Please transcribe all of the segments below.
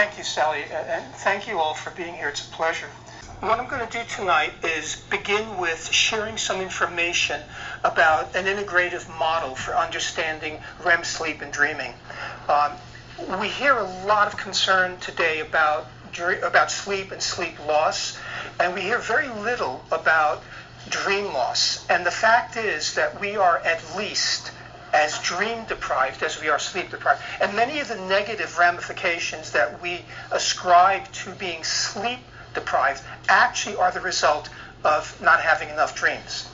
Thank you, Sally, and thank you all for being here. It's a pleasure. What I'm going to do tonight is begin with sharing some information about an integrative model for understanding REM sleep and dreaming. We hear a lot of concern today about sleep and sleep loss, and we hear very little about dream loss. And the fact is that we are at least as dream deprived as we are sleep deprived. And many of the negative ramifications that we ascribe to being sleep deprived actually are the result of not having enough dreams.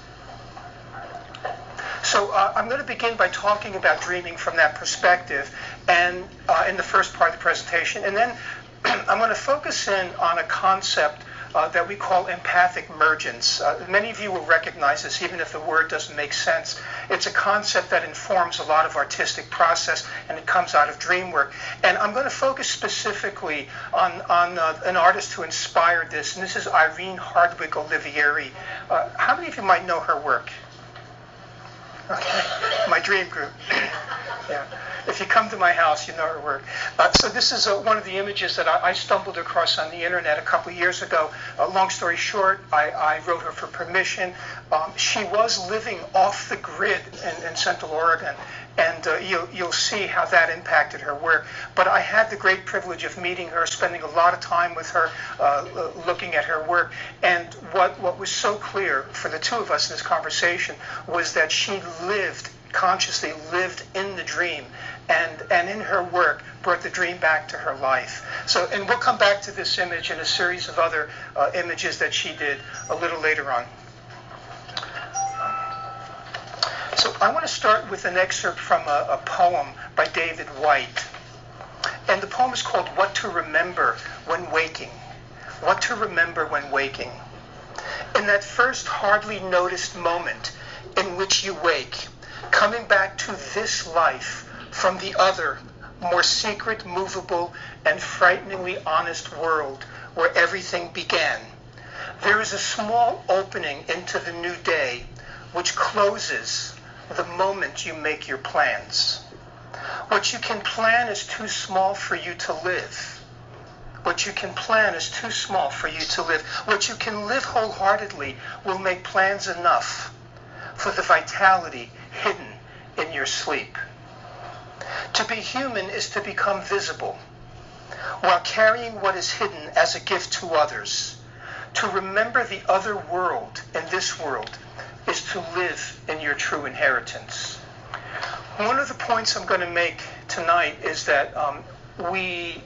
So I'm going to begin by talking about dreaming from that perspective and in the first part of the presentation. And then I'm going to focus in on a concept that we call empathic emergence. Many of you will recognize this, even if the word doesn't make sense. It's a concept that informs a lot of artistic process, and it comes out of dream work. And I'm going to focus specifically on an artist who inspired this, and this is Irene Hardwicke Olivieri. How many of you might know her work? Okay, my dream group. Yeah. If you come to my house, you know her work. So this is one of the images that I stumbled across on the internet a couple of years ago. Long story short, I wrote her for permission. She was living off the grid in Central Oregon, and you'll see how that impacted her work. But I had the great privilege of meeting her, spending a lot of time with her, looking at her work. And what was so clear for the two of us in this conversation was that she consciously lived in the dream, and in her work brought the dream back to her life. So, and we'll come back to this image and a series of other images that she did a little later on. So I want to start with an excerpt from a poem by David White. And the poem is called What to Remember When Waking. What to Remember When Waking. In that first hardly noticed moment in which you wake, coming back to this life from the other, more secret, movable, and frighteningly honest world where everything began, there is a small opening into the new day which closes the moment you make your plans. What you can plan is too small for you to live. What you can plan is too small for you to live. What you can live wholeheartedly will make plans enough for the vitality hidden in your sleep. To be human is to become visible, while carrying what is hidden as a gift to others. To remember the other world in this world is to live in your true inheritance. One of the points I'm going to make tonight is that we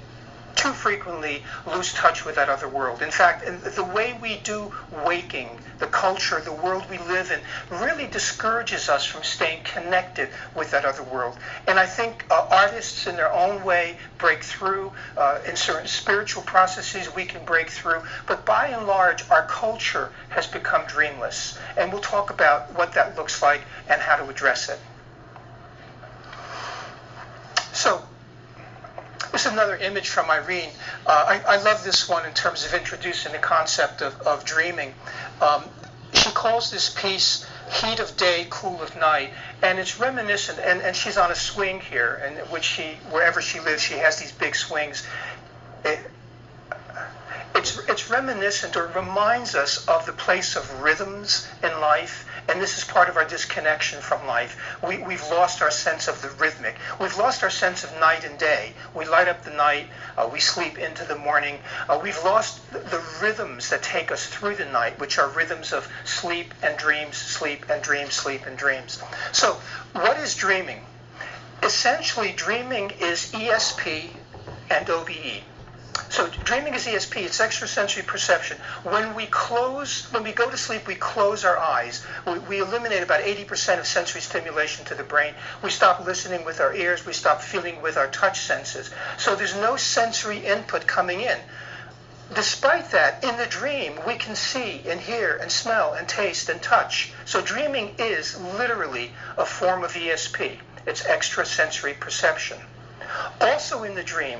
too frequently lose touch with that other world. In fact, the way we do waking, the culture, the world we live in, really discourages us from staying connected with that other world. And I think artists in their own way break through. In certain spiritual processes we can break through. But by and large, our culture has become dreamless. And we'll talk about what that looks like and how to address it. So, this is another image from Irene. I love this one in terms of introducing the concept of dreaming. She calls this piece Heat of Day, Cool of Night, and it's reminiscent, and she's on a swing here, and wherever she lives, she has these big swings. It's reminiscent, or reminds us of the place of rhythms in life, and this is part of our disconnection from life. We've lost our sense of the rhythmic. We've lost our sense of night and day. We light up the night, we sleep into the morning. We've lost the rhythms that take us through the night, which are rhythms of sleep and dreams, sleep and dreams, sleep and dreams. So, what is dreaming? Essentially, dreaming is ESP and OBE. So dreaming is ESP, it's extrasensory perception. When we go to sleep, we close our eyes. We eliminate about 80% of sensory stimulation to the brain. We stop listening with our ears, we stop feeling with our touch senses. So there's no sensory input coming in. Despite that, in the dream, we can see and hear and smell and taste and touch. So dreaming is literally a form of ESP. It's extrasensory perception. Also in the dream,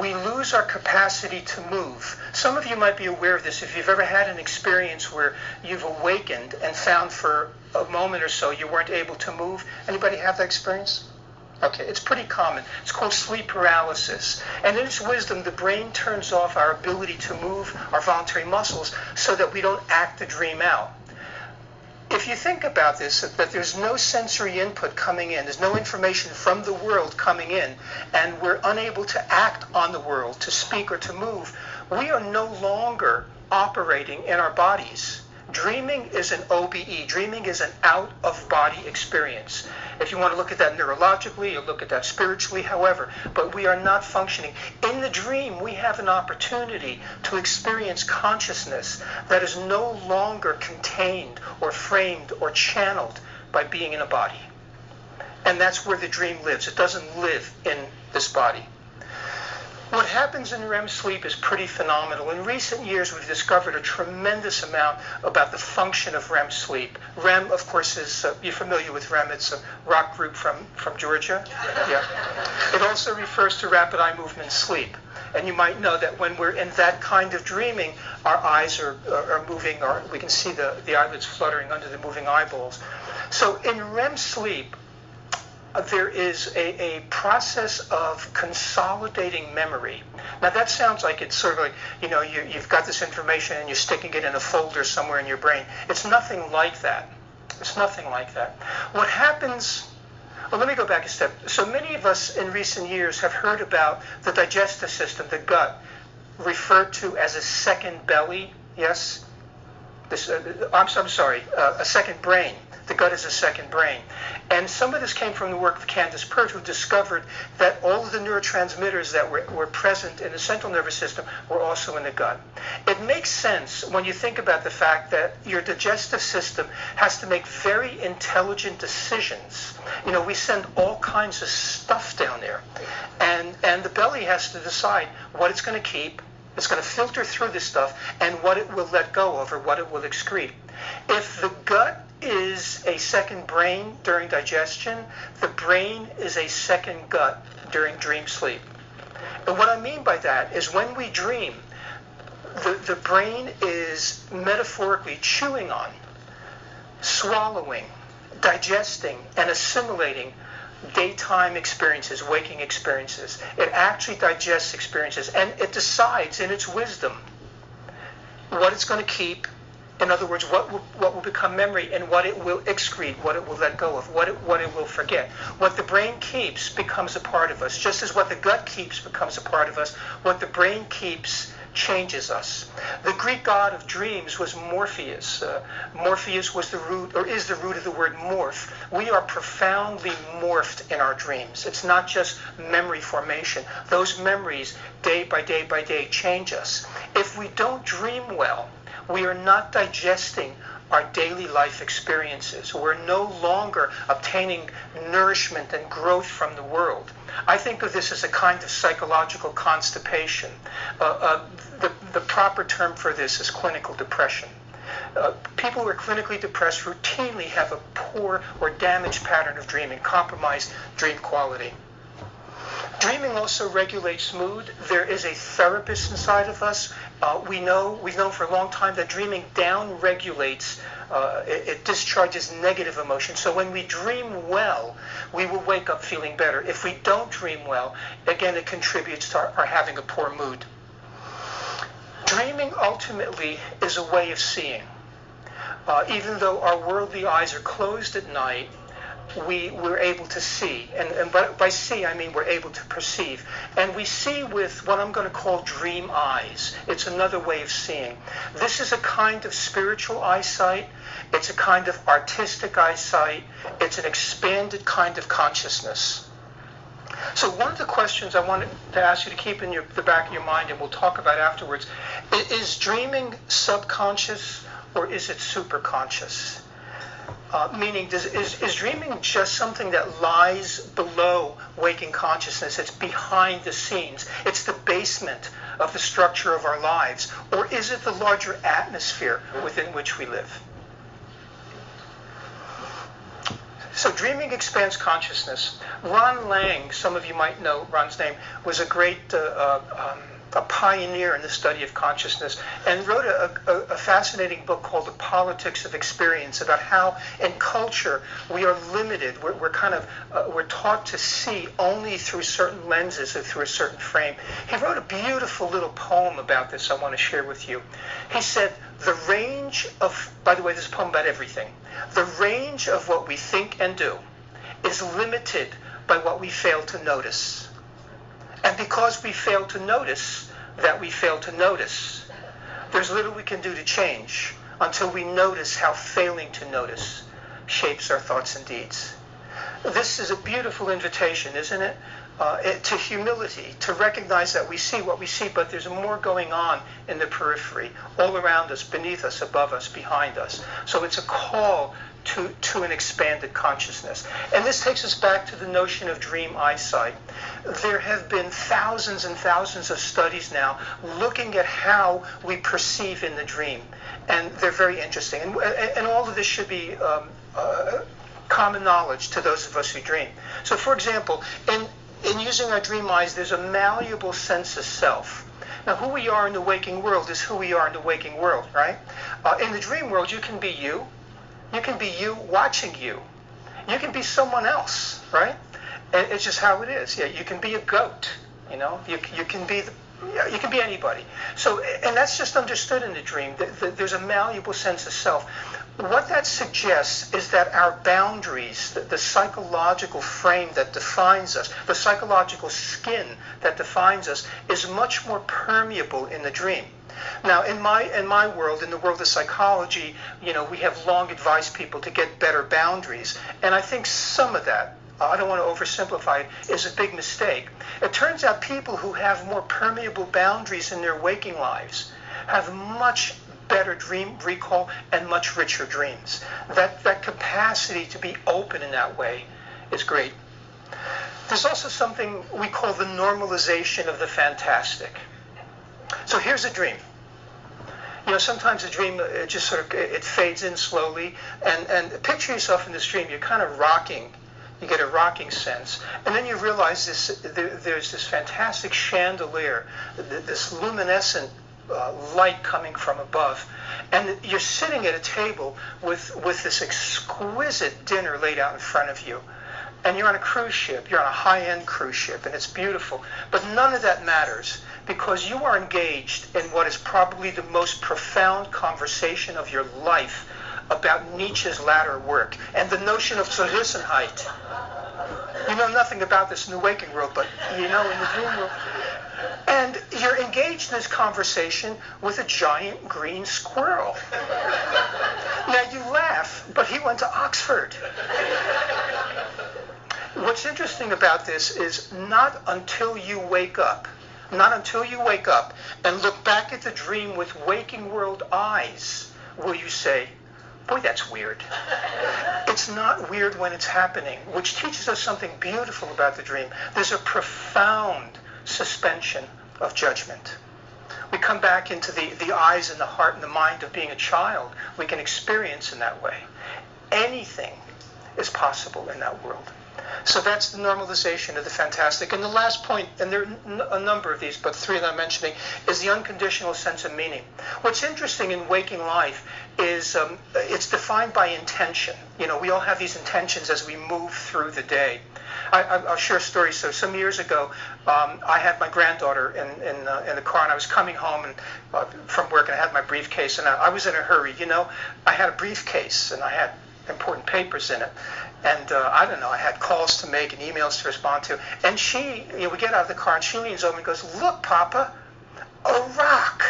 we lose our capacity to move. Some of you might be aware of this if you've ever had an experience where you've awakened and found for a moment or so you weren't able to move. Anybody have that experience? Okay, it's pretty common. It's called sleep paralysis. And in its wisdom, the brain turns off our ability to move our voluntary muscles so that we don't act the dream out. If you think about this, that there's no sensory input coming in, there's no information from the world coming in, and we're unable to act on the world, to speak or to move, we are no longer operating in our bodies. Dreaming is an OBE. Dreaming is an out-of-body experience. If you want to look at that neurologically, you look at that spiritually, however, but we are not functioning. In the dream, we have an opportunity to experience consciousness that is no longer contained or framed or channeled by being in a body. And that's where the dream lives. It doesn't live in this body. What happens in REM sleep is pretty phenomenal. In recent years, we've discovered a tremendous amount about the function of REM sleep. REM, of course, is, you're familiar with REM, it's a rock group from Georgia. Yeah. It also refers to rapid eye movement sleep. And you might know that when we're in that kind of dreaming, our eyes are moving, or we can see the eyelids fluttering under the moving eyeballs. So in REM sleep, there is a process of consolidating memory. Now that sounds like it's sort of like, you've got this information and you're sticking it in a folder somewhere in your brain. It's nothing like that. It's nothing like that. What happens, well, let me go back a step. So many of us in recent years have heard about the digestive system, the gut, referred to as a second belly, yes? I'm sorry, a second brain. The gut is a second brain. And some of this came from the work of Candace Pert, who discovered that all of the neurotransmitters that were present in the central nervous system were also in the gut. It makes sense when you think about the fact that your digestive system has to make very intelligent decisions. We send all kinds of stuff down there. And the belly has to decide what it's going to keep. It's going to filter through this stuff and what it will let go of or what it will excrete. If the gut is a second brain during digestion, the brain is a second gut during dream sleep. And what I mean by that is when we dream, the brain is metaphorically chewing on, swallowing, digesting, and assimilating daytime experiences, waking experiences. It actually digests experiences, and it decides in its wisdom what it's going to keep. In other words, what will become memory and what it will excrete, what it will let go of, what it will forget. What the brain keeps becomes a part of us. Just as what the gut keeps becomes a part of us, what the brain keeps changes us. The Greek god of dreams was Morpheus. Morpheus was the root, or is the root of the word morph. We are profoundly morphed in our dreams. It's not just memory formation. Those memories, day by day by day, change us. If we don't dream well, we are not digesting our daily life experiences. We're no longer obtaining nourishment and growth from the world. I think of this as a kind of psychological constipation. The proper term for this is clinical depression. People who are clinically depressed routinely have a poor or damaged pattern of dreaming, compromised dream quality. Dreaming also regulates mood. There is a therapist inside of us. We've known for a long time that dreaming down-regulates, it discharges negative emotion. So when we dream well, we will wake up feeling better. If we don't dream well, again, it contributes to our having a poor mood. Dreaming ultimately is a way of seeing. Even though our worldly eyes are closed at night, we're able to see. And by see, I mean we're able to perceive. And we see with what I'm going to call dream eyes. It's another way of seeing. This is a kind of spiritual eyesight. It's a kind of artistic eyesight. It's an expanded kind of consciousness. So one of the questions I wanted to ask you to keep in the back of your mind, and we'll talk about afterwards, is dreaming subconscious or is it superconscious? Meaning, is dreaming just something that lies below waking consciousness? It's behind the scenes. It's the basement of the structure of our lives. Or is it the larger atmosphere within which we live? So dreaming expands consciousness. Ron Lang, some of you might know Ron's name, was a great a pioneer in the study of consciousness, and wrote a fascinating book called The Politics of Experience, about how in culture we are limited. We're taught to see only through certain lenses or through a certain frame. He wrote a beautiful little poem about this I want to share with you. He said, the range of, by the way, this is a poem about everything. The range of what we think and do is limited by what we fail to notice. And because we fail to notice that we fail to notice, there's little we can do to change until we notice how failing to notice shapes our thoughts and deeds. This is a beautiful invitation, isn't it? To humility, to recognize that we see what we see, but there's more going on in the periphery, all around us, beneath us, above us, behind us. So it's a call to an expanded consciousness. And this takes us back to the notion of dream eyesight. There have been thousands and thousands of studies now looking at how we perceive in the dream. And they're very interesting. And all of this should be common knowledge to those of us who dream. So for example, in using our dream eyes, there's a malleable sense of self. Now, who we are in the waking world is who we are in the waking world, right? In the dream world, you can be you. You can be you watching you. You can be someone else, right? It's just how it is. Yeah, you can be a goat, you know. You can be you can be anybody. So, and that's just understood in the dream. There's a malleable sense of self. What that suggests is that our boundaries, the psychological frame that defines us, the psychological skin that defines us, is much more permeable in the dream. Now, in my world, in the world of psychology, you know, we have long advised people to get better boundaries, and I think some of that, I don't want to oversimplify it, is a big mistake. It turns out people who have more permeable boundaries in their waking lives have much better dream recall and much richer dreams. That capacity to be open in that way is great. There's also something we call the normalization of the fantastic. So here's a dream. You know, sometimes a dream, it just sort of, it fades in slowly, and picture yourself in this dream, you're kind of rocking. You get a rocking sense. And then you realize there's this fantastic chandelier, this luminescent light coming from above. And you're sitting at a table with this exquisite dinner laid out in front of you. And you're on a cruise ship. You're on a high-end cruise ship, and it's beautiful. But none of that matters, because you are engaged in what is probably the most profound conversation of your life about Nietzsche's latter work and the notion of Zerrissenheit. You know nothing about this in the waking world, but you know in the dream world. And you're engaged in this conversation with a giant green squirrel. Now you laugh, but he went to Oxford. What's interesting about this is not until you wake up and look back at the dream with waking world eyes will you say, boy, that's weird. It's not weird when it's happening, which teaches us something beautiful about the dream. There's a profound suspension of judgment. We come back into the eyes and the heart and the mind of being a child. We can experience in that way. Anything is possible in that world. So that's the normalization of the fantastic. And the last point, and there are a number of these, but three that I'm mentioning, is the unconditional sense of meaning. What's interesting in waking life is it's defined by intention. You know, we all have these intentions as we move through the day. I'll share a story. So some years ago, I had my granddaughter in the car, and I was coming home from work, and I had my briefcase, and I was in a hurry. You know, I had a briefcase, and I had important papers in it. And I don't know, I had calls to make and emails to respond to. And she, you know, we get out of the car, and she leans over and goes, "Look, Papa, a rock."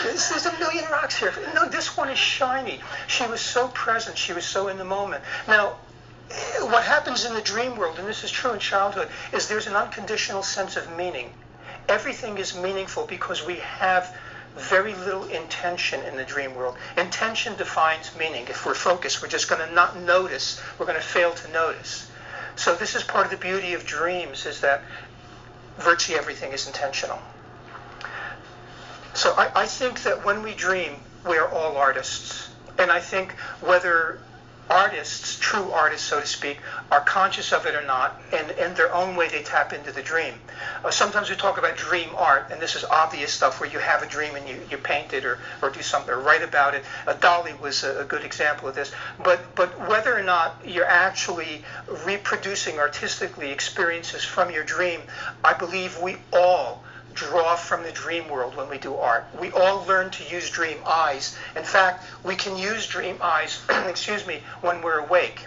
There's a million rocks here. No, this one is shiny. She was so present. She was so in the moment. Now, what happens in the dream world, and this is true in childhood, is there's an unconditional sense of meaning. Everything is meaningful because we have very little intention in the dream world. Intention defines meaning. If we're focused, we're just going to not notice. We're going to fail to notice. So this is part of the beauty of dreams, is that virtually everything is intentional. So I think that when we dream, we are all artists. And I think whether artists, true artists, so to speak, are conscious of it or not, and in their own way they tap into the dream. Sometimes we talk about dream art, and this is obvious stuff where you have a dream and you paint it or do something or write about it. Dali was a good example of this. But whether or not you're actually reproducing artistically experiences from your dream, I believe we all draw from the dream world when we do art. We all learn to use dream eyes. In fact, we can use dream eyes, excuse me, when we're awake.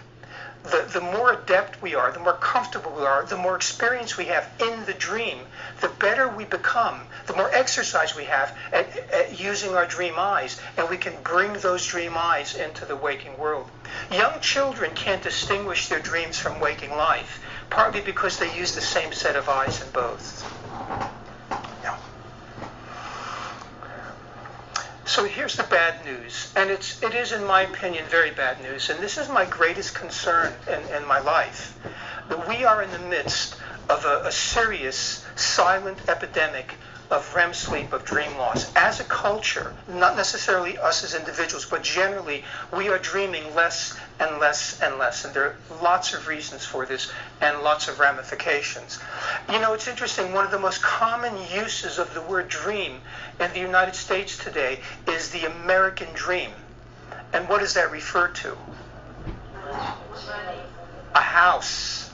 The more adept we are, the more comfortable we are, the more experience we have in the dream, the better we become, the more exercise we have at using our dream eyes, and we can bring those dream eyes into the waking world. Young children can't distinguish their dreams from waking life, partly because they use the same set of eyes in both. So here's the bad news, and it is, in my opinion, very bad news, and this is my greatest concern in my life, that we are in the midst of a serious, silent epidemic of REM sleep, of dream loss. As a culture, not necessarily us as individuals, but generally, we are dreaming less and less and less, and there are lots of reasons for this and lots of ramifications. You know, it's interesting, one of the most common uses of the word dream in the United States today is the American dream. And what does that refer to? A house.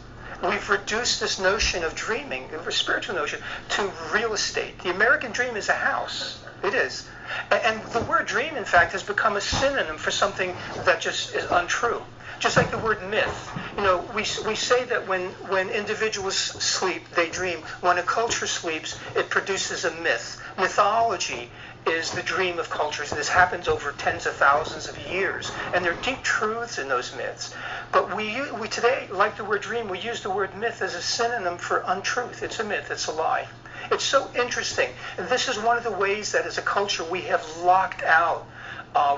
We've reduced this notion of dreaming, a spiritual notion, to real estate. The American dream is a house. It is. And the word dream, in fact, has become a synonym for something that just is untrue. Just like the word myth. You know, we say that when individuals sleep, they dream. When a culture sleeps, it produces a myth. Mythology is the dream of cultures. This happens over tens of thousands of years. And there are deep truths in those myths. But we today, like the word dream, we use the word myth as a synonym for untruth. It's a myth. It's a lie. It's so interesting. This is one of the ways that as a culture we have locked out.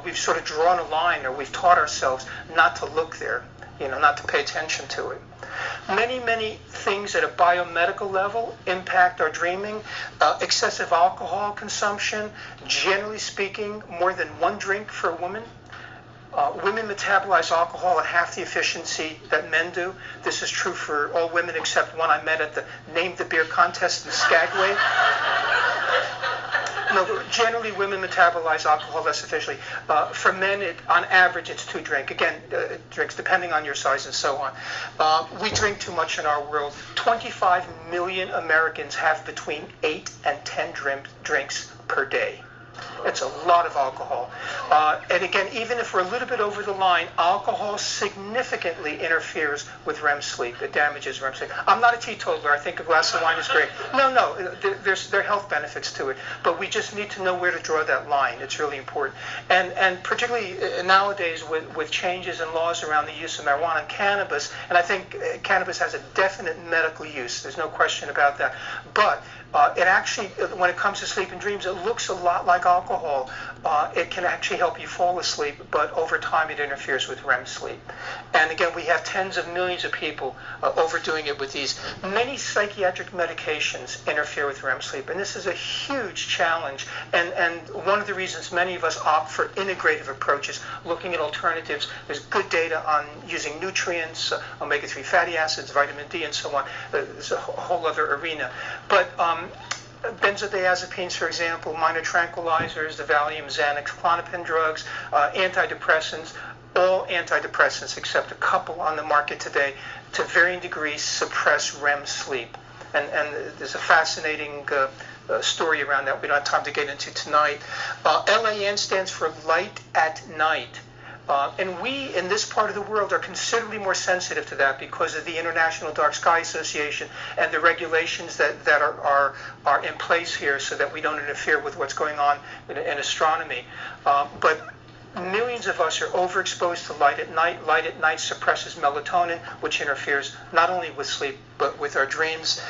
We've sort of drawn a line, or we've taught ourselves not to look there, not to pay attention to it. Many, many things at a biomedical level impact our dreaming. Excessive alcohol consumption, generally speaking, more than one drink for a woman. Women metabolize alcohol at half the efficiency that men do. This is true for all women except one I met at the Name the Beer contest in Skagway. No, generally women metabolize alcohol less efficiently. For men, on average, it's 2 drinks. Again, drinks depending on your size and so on. We drink too much in our world. 25 million Americans have between 8 and 10 drinks per day. It's a lot of alcohol. And again, even if we're a little bit over the line, alcohol significantly interferes with REM sleep. It damages REM sleep. I'm not a teetotaler. I think a glass of wine is great. No, there are health benefits to it. But we just need to know where to draw that line. It's really important. And particularly nowadays with changes in laws around the use of marijuana and cannabis, and I think cannabis has a definite medical use. There's no question about that. But it actually, when it comes to sleep and dreams, it looks a lot like alcohol. It can actually help you fall asleep, but over time it interferes with REM sleep. And again, we have tens of millions of people overdoing it with these. Many psychiatric medications interfere with REM sleep, and this is a huge challenge. And one of the reasons many of us opt for integrative approaches, looking at alternatives. There's good data on using nutrients, omega-3 fatty acids, vitamin D, and so on. There's a whole other arena. But benzodiazepines, for example, minor tranquilizers, the Valium, Xanax, Klonopin drugs, antidepressants, all antidepressants except a couple on the market today, to varying degrees suppress REM sleep. And there's a fascinating story around that we don't have time to get into tonight. LAN stands for light at night. And we, in this part of the world, are considerably more sensitive to that because of the International Dark Sky Association and the regulations that are in place here so that we don't interfere with what's going on in astronomy. But millions of us are overexposed to light at night. Light at night suppresses melatonin, which interferes not only with sleep, but with our dreams.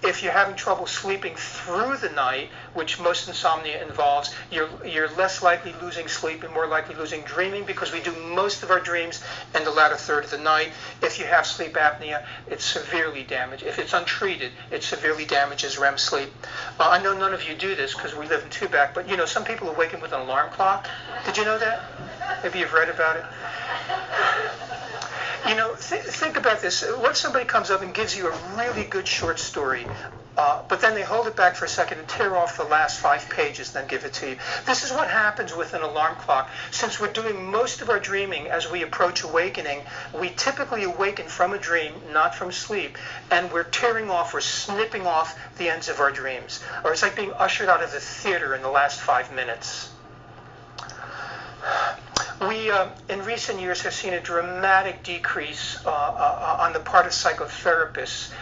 If you're having trouble sleeping through the night, which most insomnia involves, you're less likely losing sleep and more likely losing dreaming because we do most of our dreams in the latter third of the night. If you have sleep apnea, it's severely damaged. If it's untreated, it severely damages REM sleep. I know none of you do this because we live in Tubac, but some people awaken with an alarm clock. Did you know that? Maybe you've read about it. Think about this. What if somebody comes up and gives you a really good short story, but then they hold it back for a second and tear off the last 5 pages and then give it to you? This is what happens with an alarm clock. Since we're doing most of our dreaming as we approach awakening, we typically awaken from a dream, not from sleep, and we're we're snipping off the ends of our dreams. Or it's like being ushered out of the theater in the last 5 minutes. We, in recent years, have seen a dramatic decrease on the part of psychotherapists,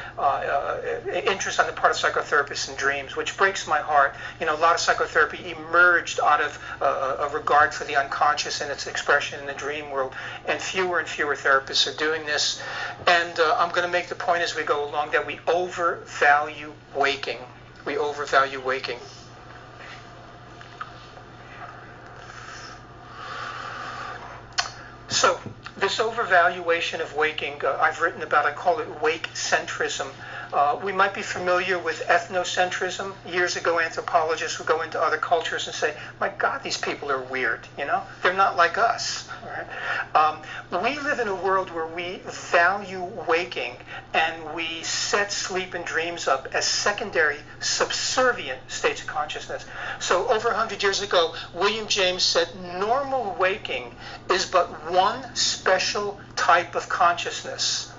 interest on the part of psychotherapists in dreams, which breaks my heart. A lot of psychotherapy emerged out of a regard for the unconscious and its expression in the dream world, and fewer therapists are doing this. And I'm going to make the point as we go along that we overvalue waking. We overvalue waking. So this overvaluation of waking, I've written about, I call it Awakecentrism. We might be familiar with ethnocentrism. Years ago, anthropologists would go into other cultures and say, my God, these people are weird, They're not like us. Right? We live in a world where we value waking and we set sleep and dreams up as secondary, subservient states of consciousness. So over 100 years ago, William James said normal waking is but one special type of consciousness,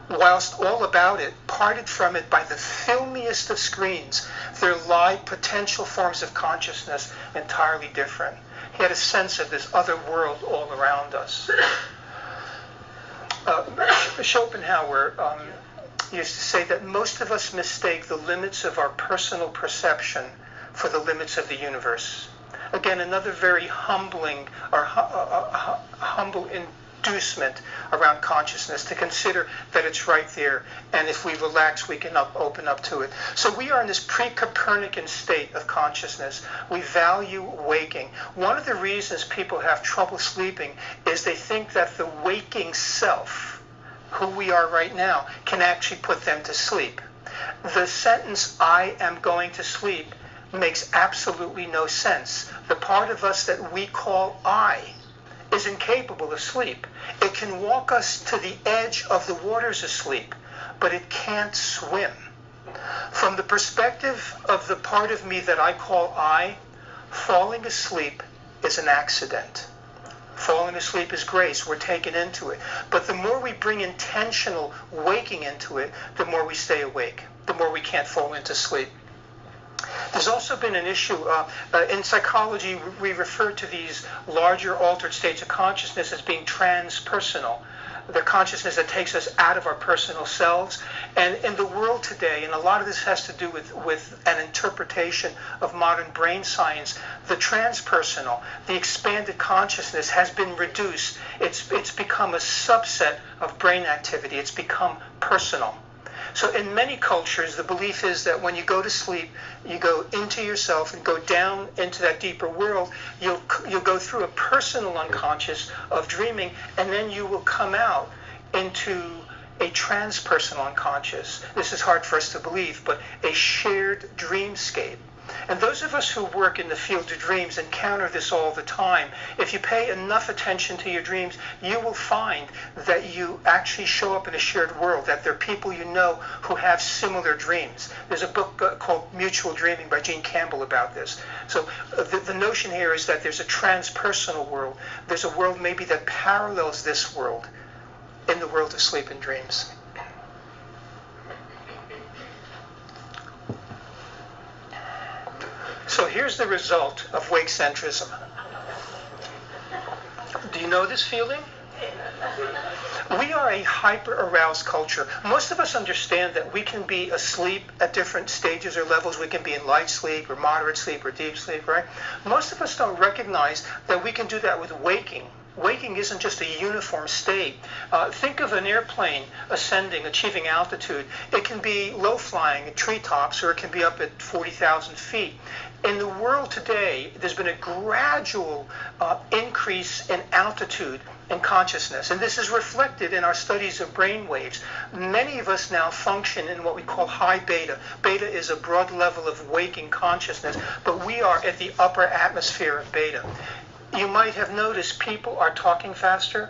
whilst all about it, parted from it by the filmiest of screens, there lie potential forms of consciousness entirely different. He had a sense of this other world all around us. Schopenhauer used to say that most of us mistake the limits of our personal perception for the limits of the universe. Again, another very humbling or humble inducement around consciousness to consider that it's right there, and if we relax, we can open up to it. So we are in this pre-Copernican state of consciousness. We value waking. One of the reasons people have trouble sleeping is they think that the waking self, who we are right now, can actually put them to sleep. The sentence, I am going to sleep, makes absolutely no sense. The part of us that we call I is incapable of sleep. It can walk us to the edge of the waters of sleep, but it can't swim. From the perspective of the part of me that I call I, falling asleep is an accident. Falling asleep is grace. We're taken into it. But the more we bring intentional waking into it, the more we stay awake, the more we can't fall into sleep. There's also been an issue in psychology. We refer to these larger altered states of consciousness as being transpersonal. The consciousness that takes us out of our personal selves. And in the world today, and a lot of this has to do with an interpretation of modern brain science, the transpersonal, the expanded consciousness has been reduced. It's become a subset of brain activity. It's become personal. So in many cultures, the belief is that when you go to sleep, you go into yourself and go down into that deeper world. You'll go through a personal unconscious of dreaming, and then you will come out into a transpersonal unconscious. This is hard for us to believe, but a shared dreamscape. And those of us who work in the field of dreams encounter this all the time. If you pay enough attention to your dreams, you will find that you actually show up in a shared world, that there are people you know who have similar dreams. There's a book called Mutual Dreaming by Gene Campbell about this. So the notion here is that there's a transpersonal world. There's a world maybe that parallels this world in the world of sleep and dreams. So here's the result of Awakecentrism. Do you know this feeling? We are a hyper-aroused culture. Most of us understand that we can be asleep at different stages or levels. We can be in light sleep or moderate sleep or deep sleep, right? Most of us don't recognize that we can do that with waking. Waking isn't just a uniform state. Think of an airplane ascending, achieving altitude. It can be low-flying at treetops, or it can be up at 40,000 feet. In the world today, there's been a gradual increase in altitude and consciousness, and this is reflected in our studies of brain waves. Many of us now function in what we call high beta. Beta is a broad level of waking consciousness, but we are at the upper atmosphere of beta. You might have noticed people are talking faster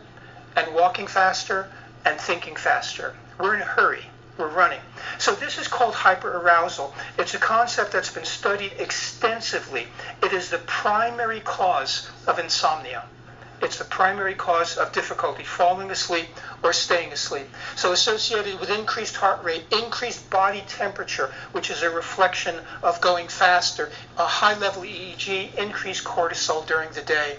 and walking faster and thinking faster. We're in a hurry. We're running. So this is called hyperarousal. It's a concept that's been studied extensively. It is the primary cause of insomnia. It's the primary cause of difficulty falling asleep or staying asleep. So associated with increased heart rate, increased body temperature, which is a reflection of going faster, a high level EEG, increased cortisol during the day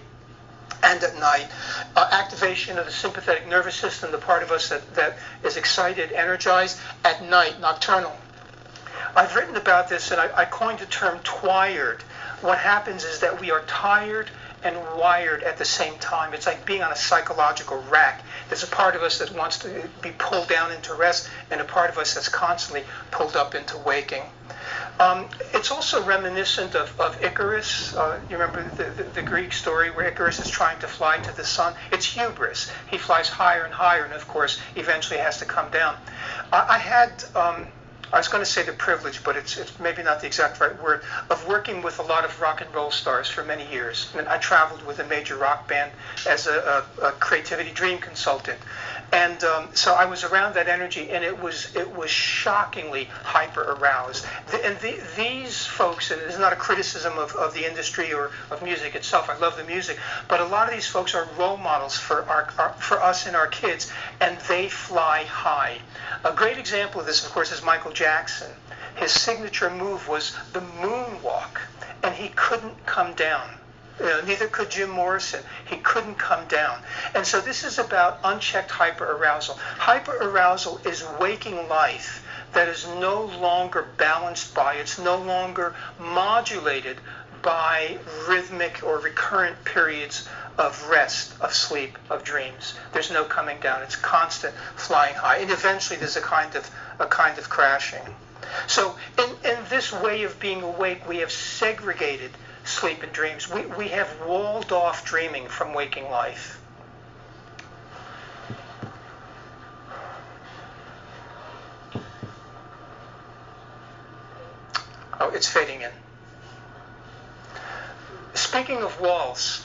and at night, activation of the sympathetic nervous system, the part of us that is excited, energized, at night, nocturnal. I've written about this, and I coined the term twired. What happens is that we are tired and wired at the same time. It's like being on a psychological rack. There's a part of us that wants to be pulled down into rest, and a part of us that's constantly pulled up into waking. It's also reminiscent of Icarus. You remember the Greek story where Icarus is trying to fly to the sun? It's hubris. He flies higher and higher, and of course, eventually has to come down. I was going to say the privilege, but it's maybe not the exact right word, of working with a lot of rock and roll stars for many years. I mean, I traveled with a major rock band as a creativity dream consultant. And so I was around that energy, and it was shockingly hyper-aroused. These folks, and it's not a criticism of the industry or of music itself, I love the music, but a lot of these folks are role models for us and our kids, and they fly high. A great example of this, of course, is Michael Jackson. His signature move was the moonwalk, and he couldn't come down. Neither could Jim Morrison. He couldn't come down. And so this is about unchecked hyperarousal. Hyperarousal is waking life that is no longer balanced by, it's no longer modulated by rhythmic or recurrent periods of rest, of sleep, of dreams. There's no coming down. It's constant flying high. And eventually there's a kind of crashing. So in this way of being awake, we have segregated sleep and dreams. We have walled off dreaming from waking life. Oh, it's fading in. Speaking of walls,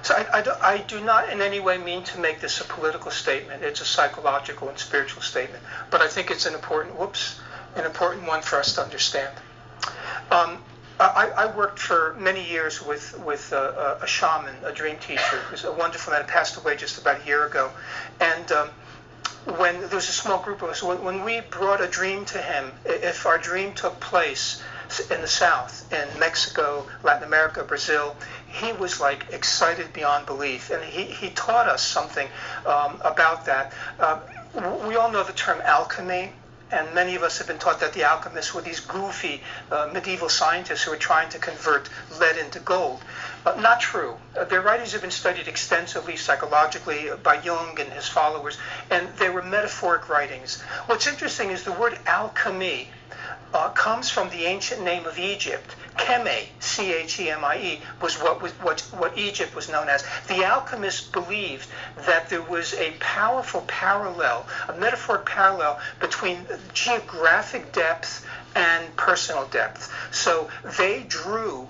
so I do not in any way mean to make this a political statement. It's a psychological and spiritual statement. But I think it's an important one for us to understand. I worked for many years with a shaman, a dream teacher, who's a wonderful man, passed away just about a year ago. And when there was a small group of us, when we brought a dream to him, if our dream took place in the South, in Mexico, Latin America, Brazil, he was like excited beyond belief. And he taught us something about that. We all know the term alchemy. And many of us have been taught that the alchemists were these goofy medieval scientists who were trying to convert lead into gold. Not true. Their writings have been studied extensively psychologically by Jung and his followers, and they were metaphoric writings. What's interesting is the word alchemy comes from the ancient name of Egypt. Cheme, C-H-E-M-I-E, was what Egypt was known as. The alchemists believed that there was a powerful parallel, a metaphoric parallel between geographic depth and personal depth. So they drew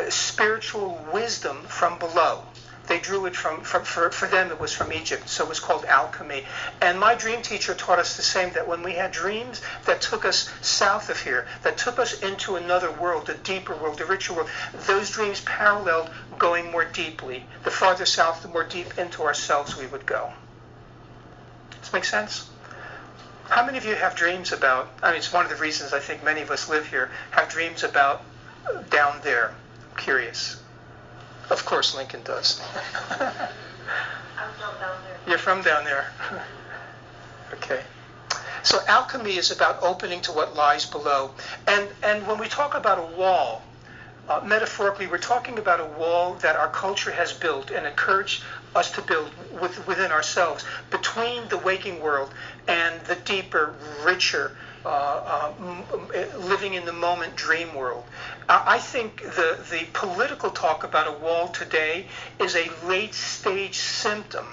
spiritual wisdom from below. They drew it for them, it was from Egypt, so it was called alchemy. And my dream teacher taught us the same, that when we had dreams that took us south of here, that took us into another world, a deeper world, a richer world, those dreams paralleled going more deeply. The farther south, the more deep into ourselves we would go. Does this make sense? How many of you have dreams about, I mean, it's one of the reasons I think many of us live here, have dreams about down there? I'm curious. Of course Lincoln does. I'm from down there. You're from down there. Okay. So alchemy is about opening to what lies below. And when we talk about a wall, metaphorically, we're talking about a wall that our culture has built and encouraged us to build within ourselves, between the waking world and the deeper, richer, living in the moment dream world. I think the political talk about a wall today is a late stage symptom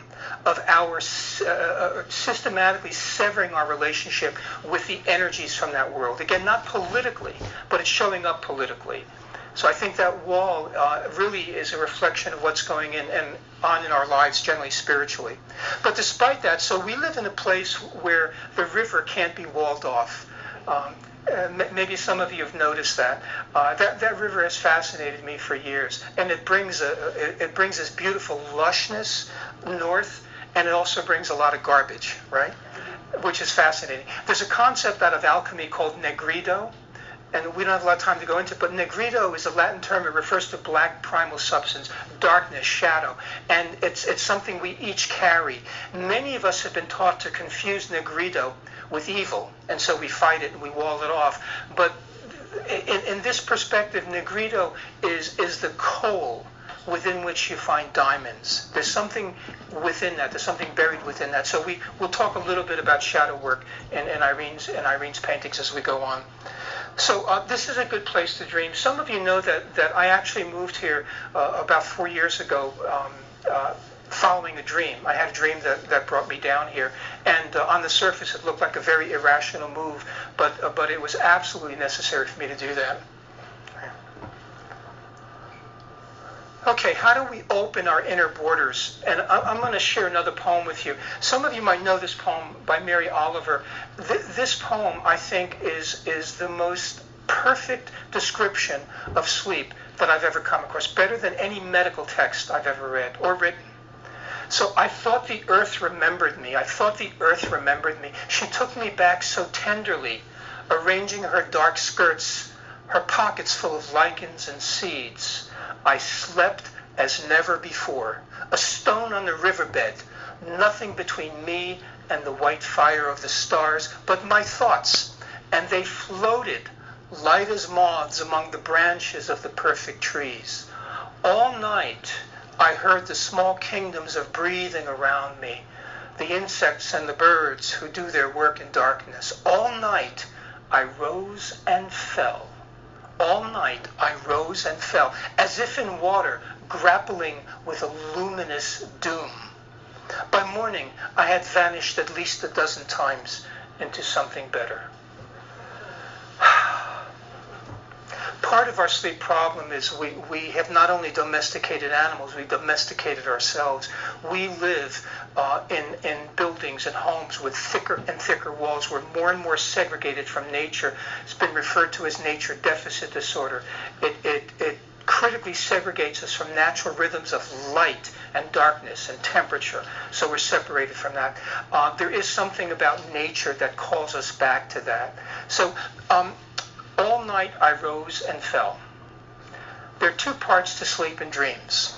of our systematically severing our relationship with the energies from that world. Again, not politically, but it's showing up politically. So I think that wall really is a reflection of what's going on in our lives, generally spiritually. But despite that, so we live in a place where the river can't be walled off. Maybe some of you have noticed that. That river has fascinated me for years, and it brings this beautiful lushness north, and it also brings a lot of garbage, right? Which is fascinating. There's a concept out of alchemy called negrido, and we don't have a lot of time to go into it, but negrido is a Latin term. It refers to black primal substance, darkness, shadow, and it's something we each carry. Many of us have been taught to confuse negrido with evil, and so we fight it and we wall it off. But in this perspective, negrido is the coal within which you find diamonds. There's something within that. There's something buried within that. So we'll talk a little bit about shadow work in Irene's paintings as we go on. So this is a good place to dream. Some of you know that I actually moved here about 4 years ago following a dream. I had a dream that brought me down here, and on the surface it looked like a very irrational move, but it was absolutely necessary for me to do that. Okay, how do we open our inner borders? And I'm going to share another poem with you. Some of you might know this poem by Mary Oliver. This poem, I think, is the most perfect description of sleep that I've ever come across, better than any medical text I've ever read or written. So I thought the earth remembered me. I thought the earth remembered me. She took me back so tenderly, arranging her dark skirts, her pockets full of lichens and seeds. I slept as never before, a stone on the riverbed, nothing between me and the white fire of the stars, but my thoughts, and they floated, light as moths among the branches of the perfect trees. All night I heard the small kingdoms of breathing around me, the insects and the birds who do their work in darkness. All night I rose and fell. All night I rose and fell, as if in water, grappling with a luminous doom. By morning, I had vanished at least a dozen times into something better. Part of our sleep problem is we have not only domesticated animals, we've domesticated ourselves. We live in buildings and homes with thicker and thicker walls. We're more and more segregated from nature. It's been referred to as nature deficit disorder. It critically segregates us from natural rhythms of light and darkness and temperature. So we're separated from that. There is something about nature that calls us back to that. So all night I rose and fell. There are two parts to sleep and dreams.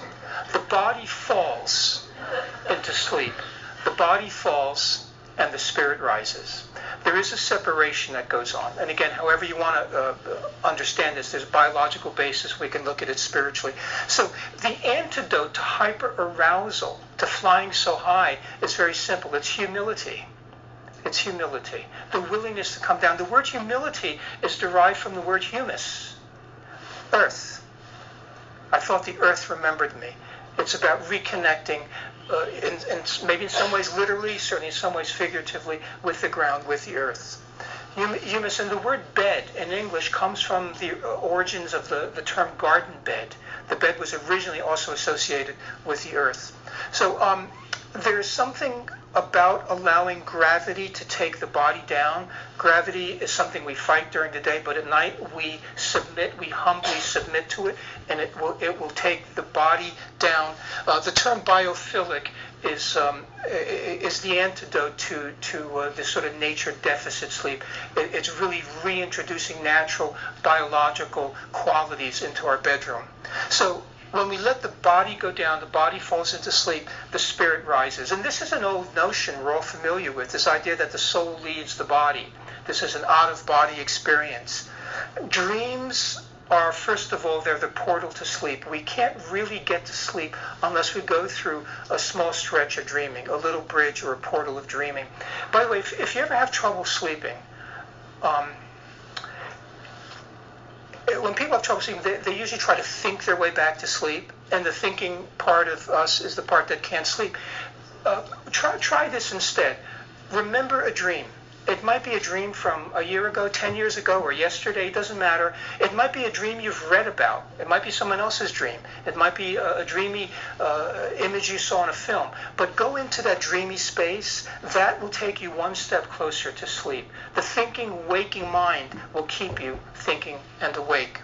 The body falls into sleep. The body falls and the spirit rises. There is a separation that goes on. And again, however you want to understand this, there's a biological basis. We can look at it spiritually. So the antidote to hyper-arousal, to flying so high, is very simple. It's humility. It's humility. The willingness to come down. The word humility is derived from the word humus, earth. I thought the earth remembered me. It's about reconnecting, maybe in some ways literally, certainly in some ways figuratively, with the ground, with the earth. Humus, and the word bed in English comes from the origins of the term garden bed. The bed was originally also associated with the earth. So there's something about allowing gravity to take the body down. Gravity is something we fight during the day, but at night we submit, we humbly submit to it, and it will take the body down. The term biophilic is the antidote to this sort of nature deficit sleep. It's really reintroducing natural biological qualities into our bedroom. So when we let the body go down, the body falls into sleep, the spirit rises. And this is an old notion we're all familiar with, this idea that the soul leaves the body. This is an out-of-body experience. Dreams are, first of all, they're the portal to sleep. We can't really get to sleep unless we go through a small stretch of dreaming, a little bridge or a portal of dreaming. By the way, if you ever have trouble sleeping, when people have trouble sleeping, they usually try to think their way back to sleep, and the thinking part of us is the part that can't sleep. Try this instead. Remember a dream. It might be a dream from a year ago, 10 years ago, or yesterday. It doesn't matter. It might be a dream you've read about. It might be someone else's dream. It might be a dreamy image you saw in a film. But go into that dreamy space. That will take you one step closer to sleep. The thinking, waking mind will keep you thinking and awake.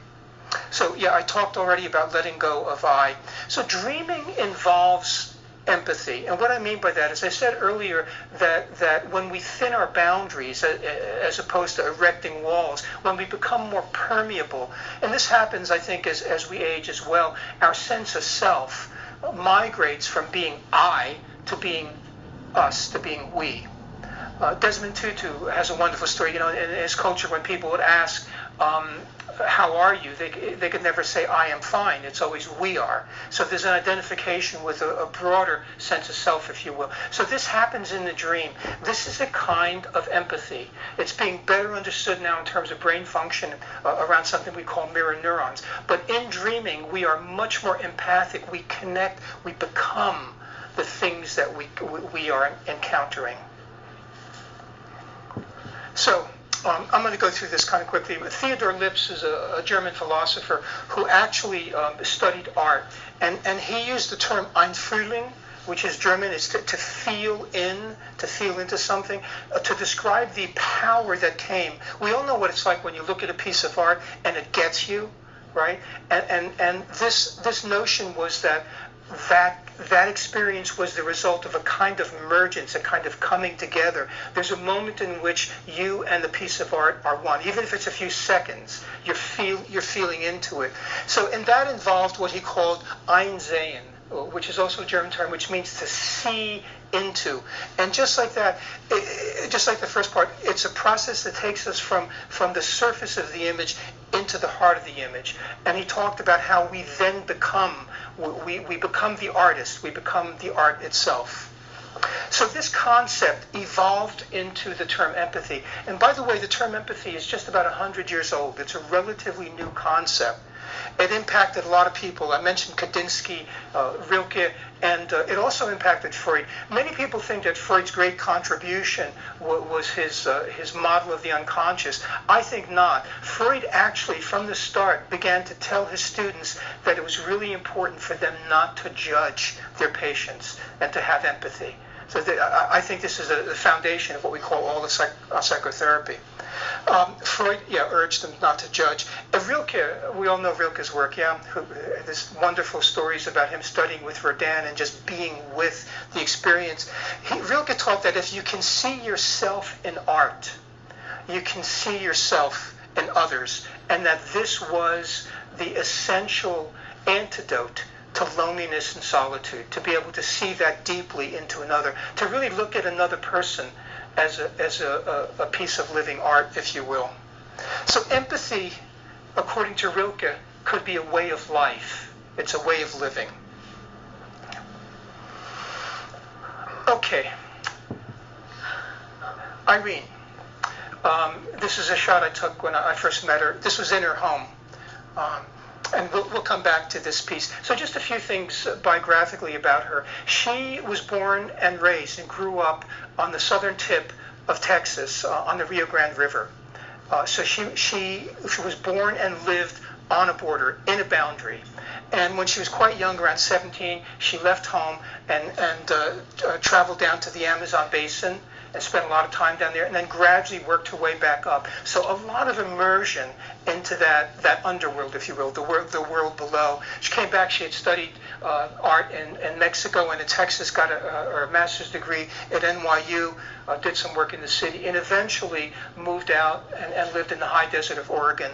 So yeah, I talked already about letting go of I. So dreaming involves empathy. And what I mean by that is I said earlier that when we thin our boundaries as opposed to erecting walls, when we become more permeable, and this happens, I think, as we age as well, our sense of self migrates from being I to being us, to being we. Desmond Tutu has a wonderful story. In his culture, when people would ask, how are you? They could never say, I am fine. It's always we are. So there's an identification with a broader sense of self, if you will. So this happens in the dream. This is a kind of empathy. It's being better understood now in terms of brain function around something we call mirror neurons. But in dreaming, we are much more empathic. We connect. We become the things that we are encountering. So I'm going to go through this kind of quickly. Theodor Lipps is a German philosopher who actually studied art, and he used the term Einfühlung, which is German, is to feel into something, to describe the power that came. We all know what it's like when you look at a piece of art and it gets you, right? And this notion was that experience was the result of a kind of emergence, a kind of coming together. There's a moment in which you and the piece of art are one. Even if it's a few seconds, you're feeling into it. So, and that involved what he called Einsehen, which is also a German term, which means to see into. And just like that, just like the first part, it's a process that takes us from the surface of the image into the heart of the image. And he talked about how we then become, we become the artist, we become the art itself. So this concept evolved into the term empathy. And by the way, the term empathy is just about 100 years old. It's a relatively new concept. It impacted a lot of people. I mentioned Kandinsky, Rilke, and it also impacted Freud. Many people think that Freud's great contribution was his model of the unconscious. I think not. Freud actually, from the start, began to tell his students that it was really important for them not to judge their patients and to have empathy. So I think this is the foundation of what we call all of psychotherapy. Freud, urged them not to judge. Rilke, we all know Rilke's work, there's wonderful stories about him studying with Rodin and just being with the experience. Rilke taught that if you can see yourself in art, you can see yourself in others, and that this was the essential antidote to loneliness and solitude, to be able to see that deeply into another, to really look at another person as a piece of living art, if you will. So empathy, according to Rilke, could be a way of life. It's a way of living. Okay. Irene. This is a shot I took when I first met her. This was in her home. And we'll come back to this piece. So just a few things biographically about her. She was born and raised and grew up on the southern tip of Texas, on the Rio Grande River. So she was born and lived on a border, in a boundary. And when she was quite young, around 17, she left home and traveled down to the Amazon basin and spent a lot of time down there, and then gradually worked her way back up. So a lot of immersion into that underworld, if you will, the world below. She came back. She had studied art in Mexico and in Texas, got a master's degree at NYU, did some work in the city, and eventually moved out and lived in the high desert of Oregon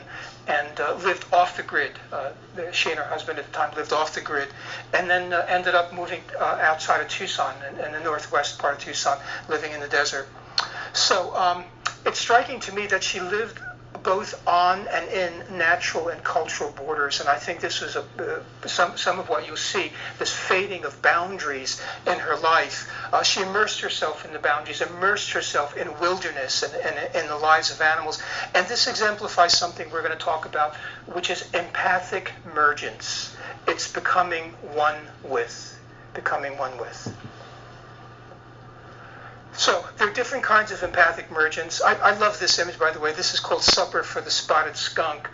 and lived off the grid. She and her husband at the time lived off the grid, and then ended up moving outside of Tucson, in the northwest part of Tucson, living in the desert. So it's striking to me that she lived both on and in natural and cultural borders, and I think this is some of what you'll see, this fading of boundaries in her life. She immersed herself in the boundaries, immersed herself in wilderness and in the lives of animals, and this exemplifies something we're going to talk about, which is empathic emergence. It's becoming one with. So there are different kinds of empathic emergence. I love this image, by the way. This is called Supper for the Spotted Skunk.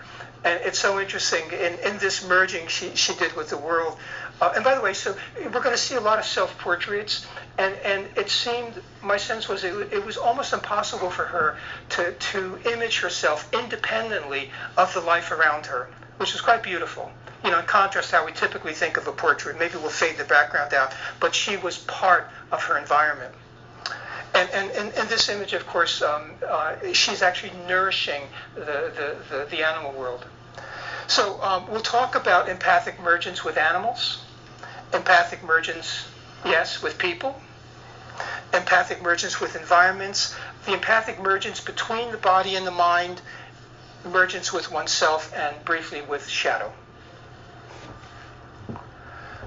And it's so interesting in this merging she did with the world. And by the way, so we're going to see a lot of self-portraits. And it seemed, my sense was it was almost impossible for her to image herself independently of the life around her, which is quite beautiful. In contrast to how we typically think of a portrait. Maybe we'll fade the background out, but she was part of her environment. And in this image, of course, she's actually nourishing the animal world. So we'll talk about empathic emergence with animals, empathic emergence, yes, with people, empathic emergence with environments, the empathic emergence between the body and the mind, emergence with oneself, and briefly with shadow.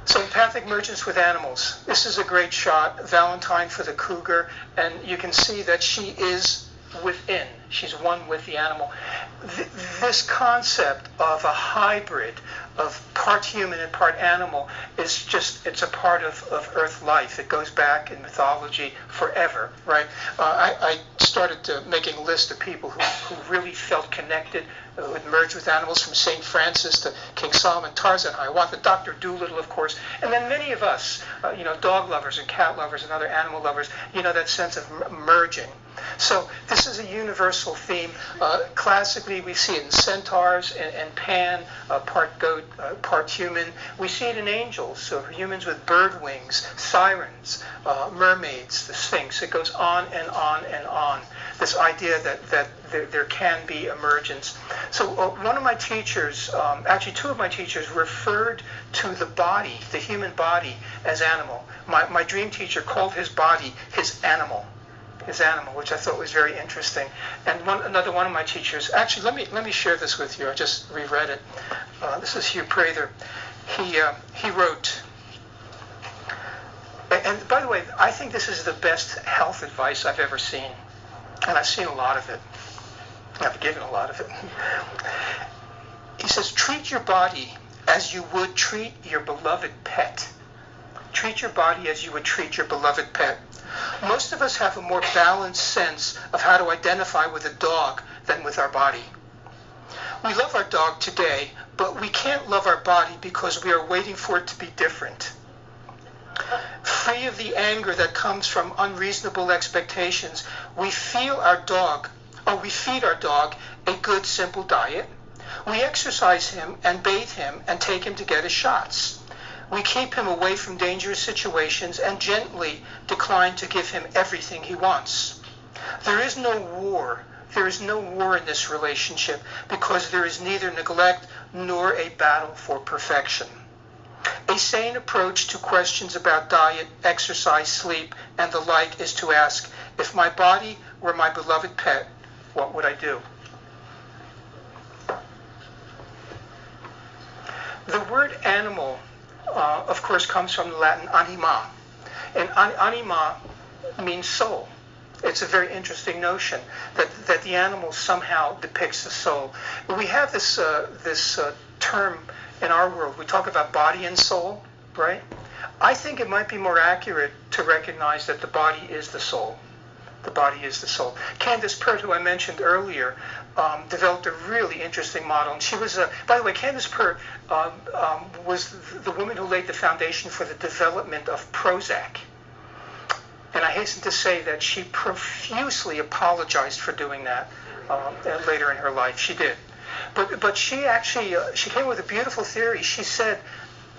So empathic emergence with animals. This is a great shot, Valentine for the cougar, and you can see that she is within. She's one with the animal. This concept of a hybrid of part human and part animal is just, it's a part of Earth life. It goes back in mythology forever, right? I started making a list of people who really felt connected, who had merged with animals, from St. Francis to King Solomon, Tarzan, Hiawatha, Dr. Dolittle, of course, and then many of us, dog lovers and cat lovers and other animal lovers, that sense of merging. So this is a universal theme. Classically, we see it in centaurs and Pan, part goat, part human. We see it in angels, so humans with bird wings, sirens, mermaids, the Sphinx. It goes on and on and on. This idea that there can be emergence. So one of my teachers, actually two of my teachers, referred to the body, the human body, as animal. My dream teacher called his body his animal, which I thought was very interesting. And another one of my teachers, actually, let me share this with you. I just reread it. This is Hugh Prather. He wrote, and by the way, I think this is the best health advice I've ever seen. And I've seen a lot of it. I've given a lot of it. He says, treat your body as you would treat your beloved pet. Treat your body as you would treat your beloved pet. Most of us have a more balanced sense of how to identify with a dog than with our body. We love our dog today, but we can't love our body because we are waiting for it to be different. Free of the anger that comes from unreasonable expectations, we feed our dog a good, simple diet. We exercise him and bathe him and take him to get his shots. We keep him away from dangerous situations and gently decline to give him everything he wants. There is no war. There is no war in this relationship because there is neither neglect nor a battle for perfection. A sane approach to questions about diet, exercise, sleep, and the like is to ask, if my body were my beloved pet, what would I do? The word animal, of course, comes from the Latin anima. And anima means soul. It's a very interesting notion that the animal somehow depicts the soul. We have this term in our world. We talk about body and soul, right? I think it might be more accurate to recognize that the body is the soul. The body is the soul. Candace Pert, who I mentioned earlier, developed a really interesting model. And she was, by the way, Candace Pert was the woman who laid the foundation for the development of Prozac. And I hasten to say that she profusely apologized for doing that later in her life. She did. But she actually, she came with a beautiful theory. She said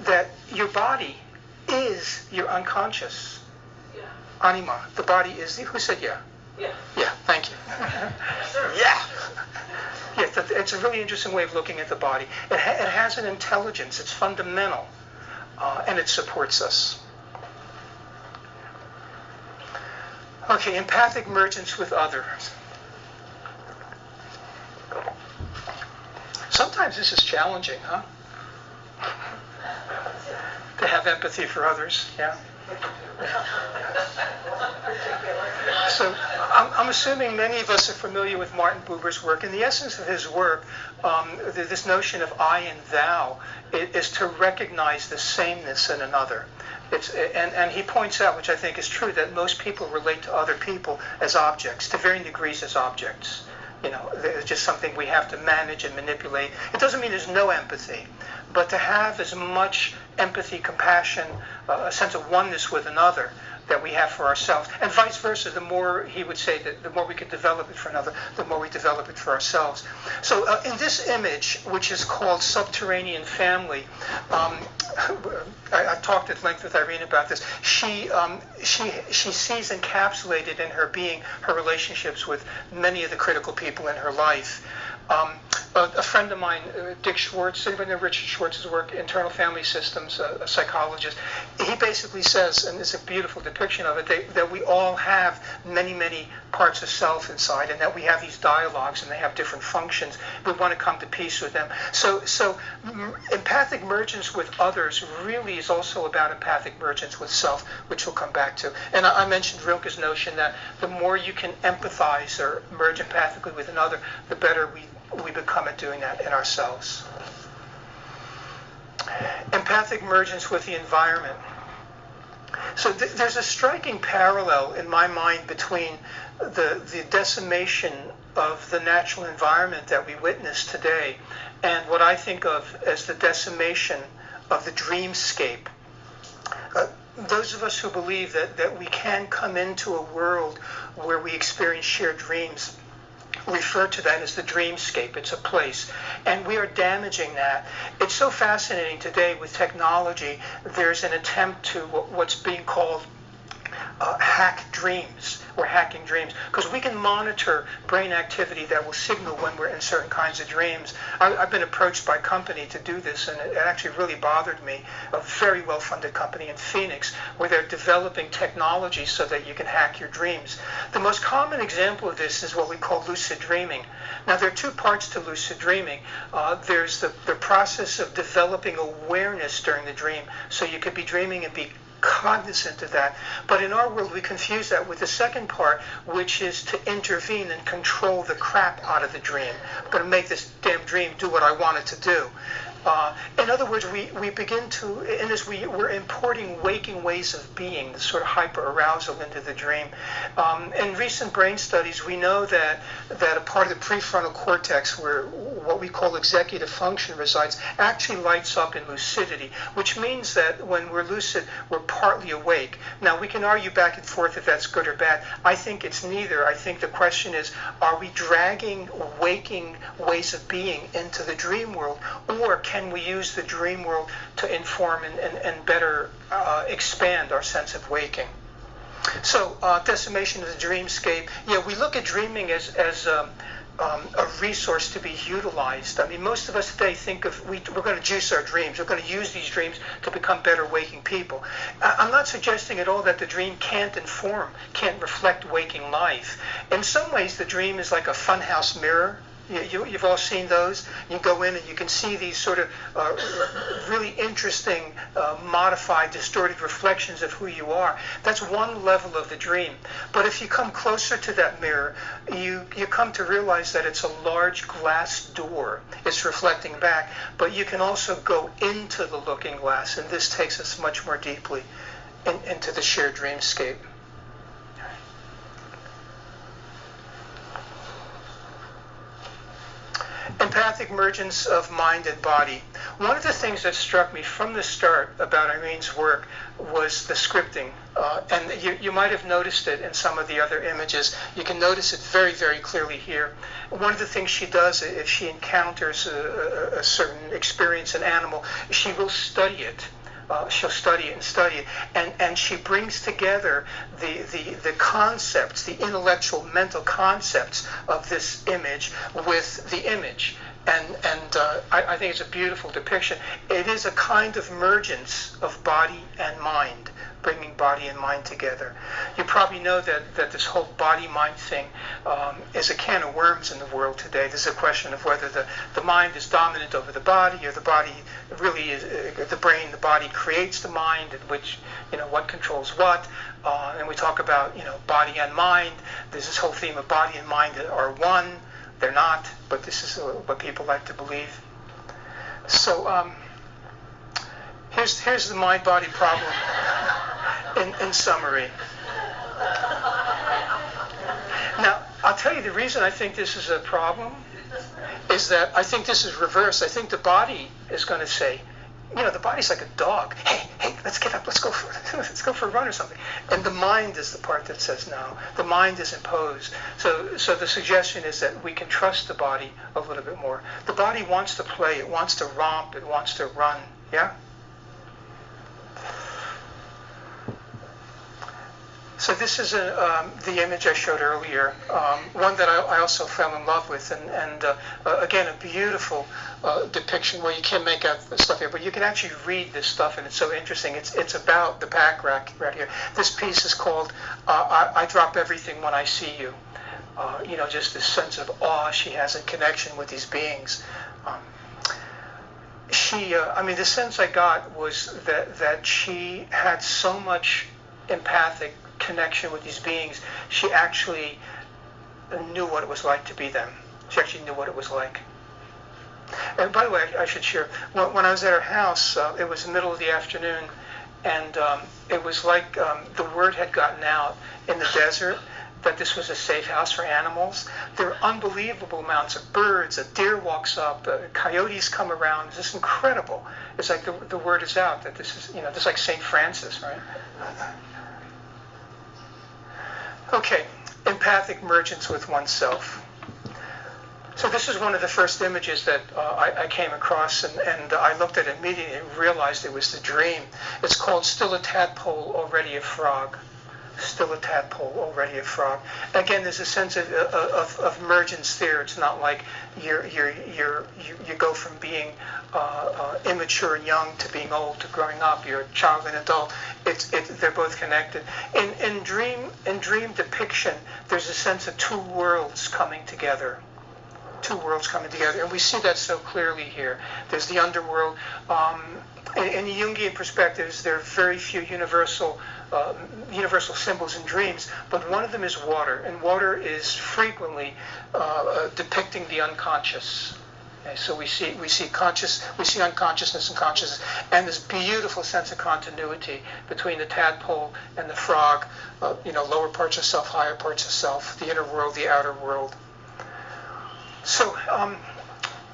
that your body is your unconscious. Yeah. Anima. The body is the, who said yeah? Yeah. Yeah, thank you. Sure. Yeah. Yeah, it's a really interesting way of looking at the body. It has an intelligence. It's fundamental. And it supports us. Okay, empathic emergence with others. Sometimes this is challenging, huh? To have empathy for others, yeah. So I'm assuming many of us are familiar with Martin Buber's work. And the essence of his work, this notion of I and thou, is to recognize the sameness in another. And he points out, which I think is true, that most people relate to other people as objects, to varying degrees as objects. It's just something we have to manage and manipulate. It doesn't mean there's no empathy, but to have as much empathy, compassion, a sense of oneness with another that we have for ourselves, and vice versa. The more, he would say, that the more we can develop it for another, the more we develop it for ourselves. So in this image, which is called Subterranean Family, I talked at length with Irene about this. She sees encapsulated in her being her relationships with many of the critical people in her life. A friend of mine, Dick Schwartz, anybody know Richard Schwartz's work, Internal Family Systems, a psychologist, he basically says, and it's a beautiful depiction of it, that we all have many, many parts of self inside, and that we have these dialogues, and they have different functions. We want to come to peace with them. So empathic emergence with others really is also about empathic emergence with self, which we'll come back to. And I mentioned Rilke's notion that the more you can empathize or merge empathically with another, the better we become at doing that in ourselves. Empathic emergence with the environment. So there's a striking parallel in my mind between the decimation of the natural environment that we witness today and what I think of as the decimation of the dreamscape. Those of us who believe that we can come into a world where we experience shared dreams refer to that as the dreamscape. It's a place. And we are damaging that. It's so fascinating today with technology. There's an attempt to what's being called hack dreams, or hacking dreams, because we can monitor brain activity that will signal when we're in certain kinds of dreams. I've been approached by a company to do this, and it actually really bothered me, a very well-funded company in Phoenix, where they're developing technology so that you can hack your dreams. The most common example of this is what we call lucid dreaming. Now, there are two parts to lucid dreaming. There's the process of developing awareness during the dream, so you could be dreaming and be cognizant of that. But in our world, we confuse that with the second part, which is to intervene and control the crap out of the dream. I'm going to make this damn dream do what I want it to do. In other words, we begin to, in this, we're importing waking ways of being, the sort of hyper-arousal into the dream. In recent brain studies, we know that a part of the prefrontal cortex, where what we call executive function resides, actually lights up in lucidity, which means that when we're lucid, we're partly awake. Now, we can argue back and forth if that's good or bad. I think it's neither. I think the question is, are we dragging waking ways of being into the dream world, or can we use the dream world to inform and better expand our sense of waking? So, decimation of the dreamscape. Yeah, we look at dreaming as a resource to be utilized. I mean, most of us today think of, we're going to juice our dreams. We're going to use these dreams to become better waking people. I'm not suggesting at all that the dream can't reflect waking life. In some ways, the dream is like a funhouse mirror. You've all seen those. You go in and you can see these sort of really interesting, modified, distorted reflections of who you are. That's one level of the dream. But if you come closer to that mirror, you come to realize that it's a large glass door. It's reflecting back. But you can also go into the looking glass, and this takes us much more deeply into the shared dreamscape. Empathic emergence of mind and body. One of the things that struck me from the start about Irene's work was the scripting. And you might have noticed it in some of the other images. You can notice it very, very clearly here. One of the things she does, if she encounters a certain experience, an animal, she will study it. She'll study it and study it, and she brings together the concepts, the intellectual, mental concepts of this image with the image, and I think it's a beautiful depiction. It is a kind of mergence of body and mind, bringing body and mind together. You probably know that this whole body-mind thing is a can of worms in the world today. There's a question of whether the mind is dominant over the body, or the body really is, the brain, the body creates the mind, and which, what controls what. And we talk about, body and mind. There's this whole theme of body and mind are one. They're not, but this is what people like to believe. So here's the mind-body problem. in summary. Now, I'll tell you the reason I think this is a problem is that I think this is reversed. I think the body is going to say, the body's like a dog. Hey, let's get up. Let's go for a run or something. And the mind is the part that says no. The mind is imposed. So the suggestion is that we can trust the body a little bit more. The body wants to play. It wants to romp. It wants to run. Yeah? So this is the image I showed earlier, one that I also fell in love with, and again, a beautiful depiction where you can't make out the stuff here, but you can actually read this stuff, and it's so interesting. It's about the pack rack right here. This piece is called I Drop Everything When I See You. Just this sense of awe she has in connection with these beings. The sense I got was that she had so much empathic connection with these beings, she actually knew what it was like to be them. She actually knew what it was like. And by the way, I should share, when I was at her house, it was the middle of the afternoon, and it was like the word had gotten out in the desert that this was a safe house for animals. There are unbelievable amounts of birds. A deer walks up. Coyotes come around. It's just incredible. It's like the word is out that this is, just like St. Francis, right? Okay, empathic emergence with oneself. So this is one of the first images that I came across, and I looked at it immediately and realized it was the dream. It's called Still a Tadpole, Already a Frog. Still a tadpole, already a frog. Again, there's a sense of emergence there. It's not like you go from being immature and young to being old to growing up. You're a child and adult. They're both connected. In dream depiction, there's a sense of two worlds coming together. Two worlds coming together, and we see that so clearly here. There's the underworld. In the Jungian perspectives, there are very few universal symbols in dreams, but one of them is water, and water is frequently depicting the unconscious. Okay, so we see unconsciousness and consciousness, and this beautiful sense of continuity between the tadpole and the frog. Lower parts of self, higher parts of self, the inner world, the outer world. So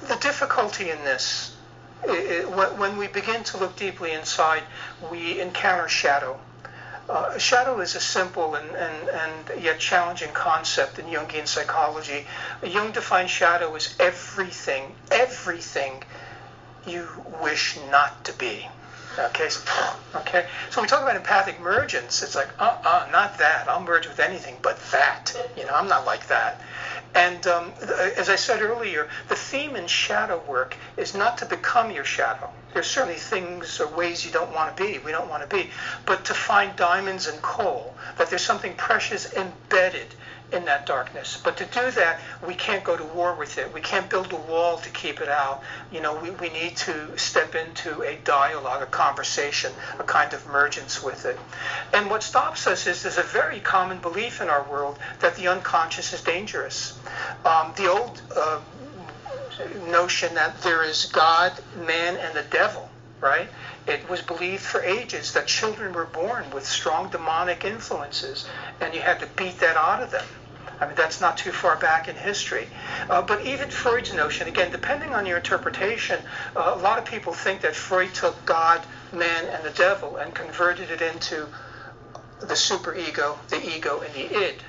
the difficulty in this, when we begin to look deeply inside, we encounter shadow. Shadow is a simple and yet challenging concept in Jungian psychology. Jung defined shadow as everything you wish not to be. Okay, so we talk about empathic emergence. It's like, not that. I'll merge with anything but that. I'm not like that. And as I said earlier, the theme in shadow work is not to become your shadow. There's certainly things or ways we don't want to be, but to find diamonds in coal, that there's something precious embedded in that darkness. But to do that, we can't go to war with it. We can't build a wall to keep it out. We need to step into a dialogue, a conversation, a kind of emergence with it. And what stops us is there's a very common belief in our world that the unconscious is dangerous. The old notion that there is God, man, and the devil, right? It was believed for ages that children were born with strong demonic influences, and you had to beat that out of them. That's not too far back in history. But even Freud's notion, again, depending on your interpretation, a lot of people think that Freud took God, man, and the devil and converted it into the superego, the ego, and the id.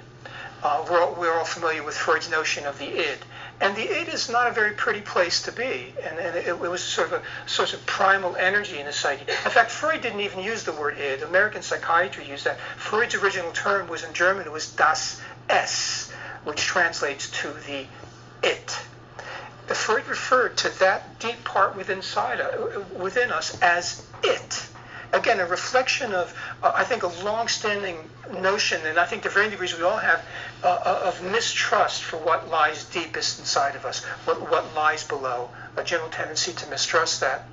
We're all familiar with Freud's notion of the id. And the id is not a very pretty place to be. And it was sort of a source of primal energy in the psyche. In fact, Freud didn't even use the word id. American psychiatry used that. Freud's original term was in German, it was das Es, which translates to the it. Freud referred to that deep part within us as it. Again, a reflection of, I think, a long-standing notion, and I think to varying degrees we all have, of mistrust for what lies deepest inside of us, what lies below, a general tendency to mistrust that.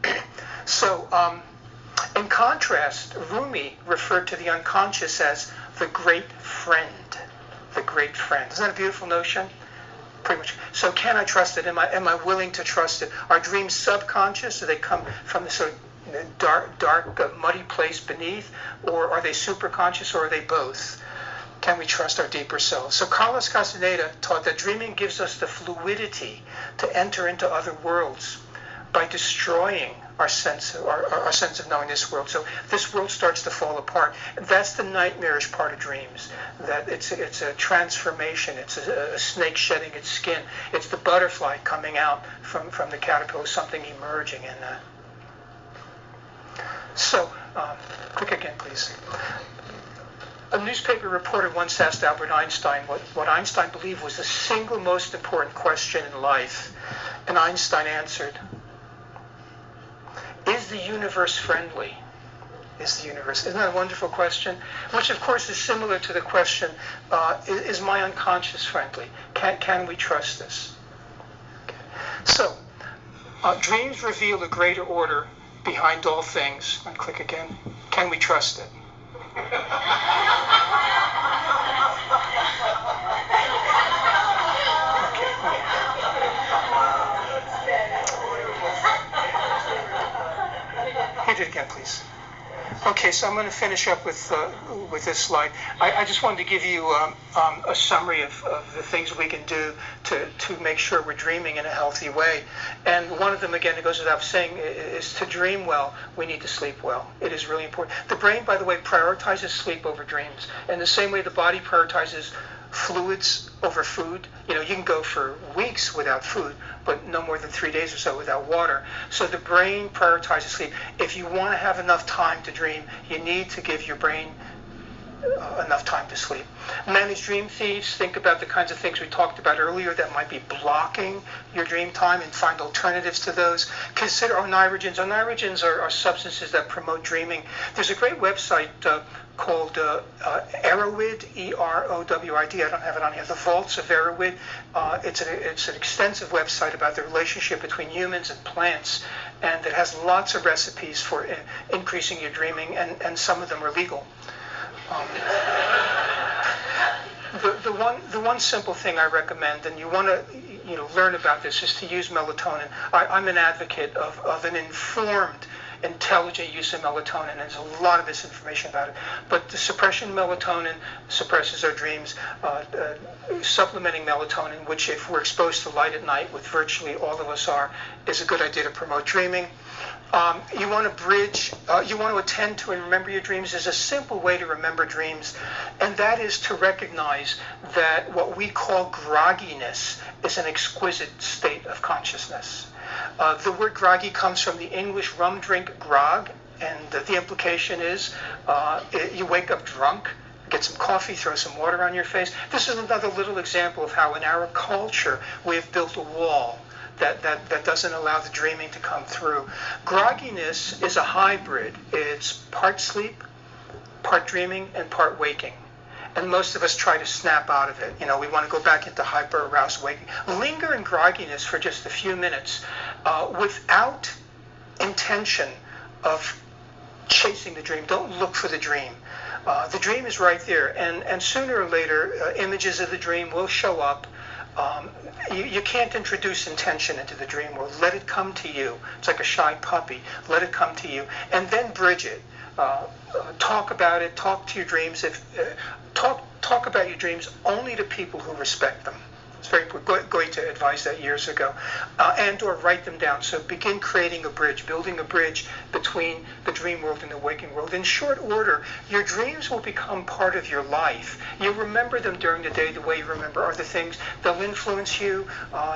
So, in contrast, Rumi referred to the unconscious as the great friend. The great friend. Isn't that a beautiful notion? Pretty much. So can I trust it? Am I willing to trust it? Are dreams subconscious? Do they come from the sort of dark, muddy place beneath, or are they superconscious, or are they both? Can we trust our deeper selves? So Carlos Castaneda taught that dreaming gives us the fluidity to enter into other worlds by destroying our sense of knowing this world. So this world starts to fall apart. That's the nightmarish part of dreams. That it's a transformation. It's a snake shedding its skin. It's the butterfly coming out from the caterpillar, something emerging in that. So, click again, please. A newspaper reporter once asked Albert Einstein what Einstein believed was the single most important question in life. And Einstein answered, "Is the universe friendly?" Is the universe? Isn't that a wonderful question? Which, of course, is similar to the question, is my unconscious friendly? Can we trust this? Okay. So, dreams reveal a greater order behind all things. And click again. Can we trust it? Hit it again, please. Okay, so I'm going to finish up with this slide. I just wanted to give you a summary of the things we can do to make sure we're dreaming in a healthy way. And one of them, again, it goes without saying, is to dream well, we need to sleep well. It is really important. The brain, by the way, prioritizes sleep over dreams. In the same way the body prioritizes fluids over food. You can go for weeks without food, but no more than 3 days or so without water. So the brain prioritizes sleep. If you want to have enough time to dream, you need to give your brain enough time to sleep. Manage dream thieves. Think about the kinds of things we talked about earlier that might be blocking your dream time and find alternatives to those. Consider oneirogens. Oneirogens are substances that promote dreaming. There's a great website called Erowid, E-R-O-W-I-D. I don't have it on here. The Vaults of Erowid. It's an extensive website about the relationship between humans and plants, and it has lots of recipes for increasing your dreaming, and some of them are legal. The one simple thing I recommend, and you want to learn about this, is to use melatonin. I'm an advocate of an informed, intelligent use of melatonin, and there's a lot of misinformation about it. But the suppression of melatonin suppresses our dreams. Supplementing melatonin, which if we're exposed to light at night, which virtually all of us are, is a good idea to promote dreaming. You want to bridge, you want to attend to and remember your dreams. There's a simple way to remember dreams, and that is to recognize that what we call grogginess is an exquisite state of consciousness. The word groggy comes from the English rum drink grog, and the implication is you wake up drunk, get some coffee, throw some water on your face. This is another little example of how in our culture we have built a wall that doesn't allow the dreaming to come through. Grogginess is a hybrid. It's part sleep, part dreaming, and part waking. And most of us try to snap out of it. We want to go back into hyper-aroused waking. Linger in grogginess for just a few minutes without intention of chasing the dream. Don't look for the dream. The dream is right there. And sooner or later, images of the dream will show up. You can't introduce intention into the dream world. Let it come to you. It's like a shy puppy. Let it come to you. And then bridge it. Talk about it. Talk to your dreams. Talk about your dreams only to people who respect them. It's very important. Goethe advised that years ago. And or write them down. So begin creating a bridge, building a bridge between the dream world and the waking world. In short order, your dreams will become part of your life. You remember them during the day the way you remember other things. They'll influence you.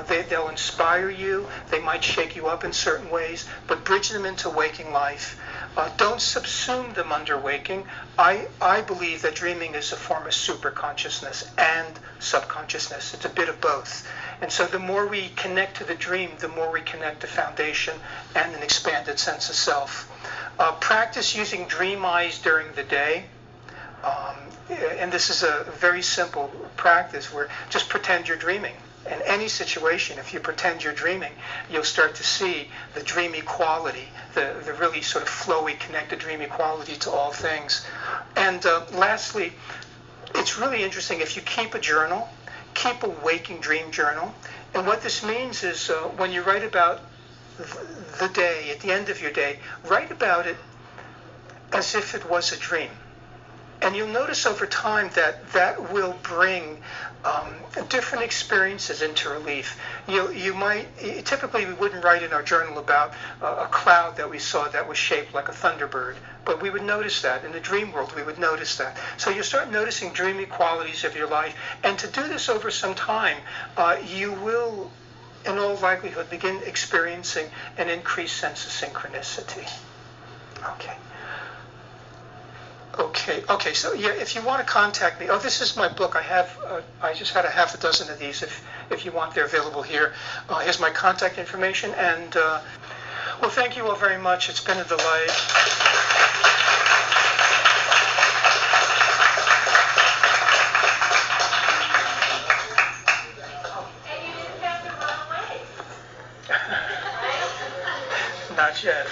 They'll inspire you. They might shake you up in certain ways, but bridge them into waking life. Don't subsume them under waking. I believe that dreaming is a form of superconsciousness and subconsciousness. It's a bit of both. And so the more we connect to the dream, the more we connect to foundation and an expanded sense of self. Practice using dream eyes during the day. And this is a very simple practice where just pretend you're dreaming. In any situation, if you pretend you're dreaming, you'll start to see the dreamy quality, the really sort of flowy, connected dreamy quality to all things. And lastly, it's really interesting if you keep a journal, keep a waking dream journal. And what this means is when you write about the day, at the end of your day, write about it as if it was a dream. And you'll notice over time that that will bring different experiences into relief. You might, typically we wouldn't write in our journal about a cloud that we saw that was shaped like a thunderbird, but we would notice that. In the dream world, we would notice that. So you start noticing dreamy qualities of your life, and to do this over some time, you will, in all likelihood, begin experiencing an increased sense of synchronicity. Okay, so yeah, if you want to contact me, this is my book. I just had a half a dozen of these. If you want, they're available here. Here's my contact information, and well, thank you all very much. It's been a delight. And you didn't have to run away. Not yet.